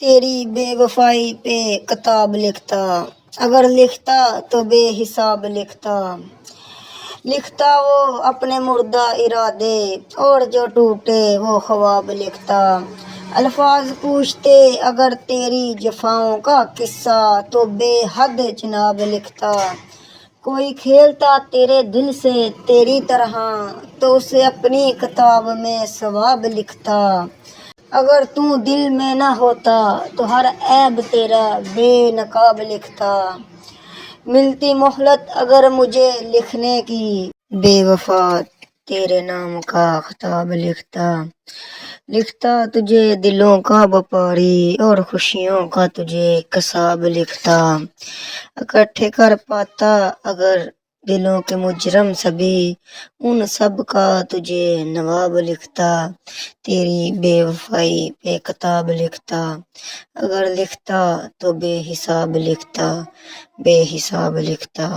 تیری بے وفائی پہ کتاب لکھتا، اگر لکھتا تو بے حساب لکھتا، لکھتا وہ اپنے مردہ ارادے اور جو ٹوٹے وہ خواب لکھتا، الفاظ پوچھتے اگر تیری جفاؤں کا قصہ تو بے حد جناب لکھتا، کوئی کھیلتا تیرے دل سے تیری طرح تو اسے اپنی کتاب میں ثواب لکھتا، اگر تو دل میں نہ ہوتا تو ہر عیب تیرا بے نقاب لکھتا، ملتی مہلت اگر مجھے لکھنے کی، بے وفا تیرے نام کا خطاب لکھتا، لکھتا تجھے دلوں کا وپاری اور خوشیوں کا تجھے قصاب لکھتا، اکٹھے کر پاتا اگر دلوں کے مجرم سبھی، ان سب کا تجھے نواب لکھتا، تیری بے وفائی پہ کتاب لکھتا، اگر لکھتا تو بے حساب لکھتا، بے حساب لکھتا۔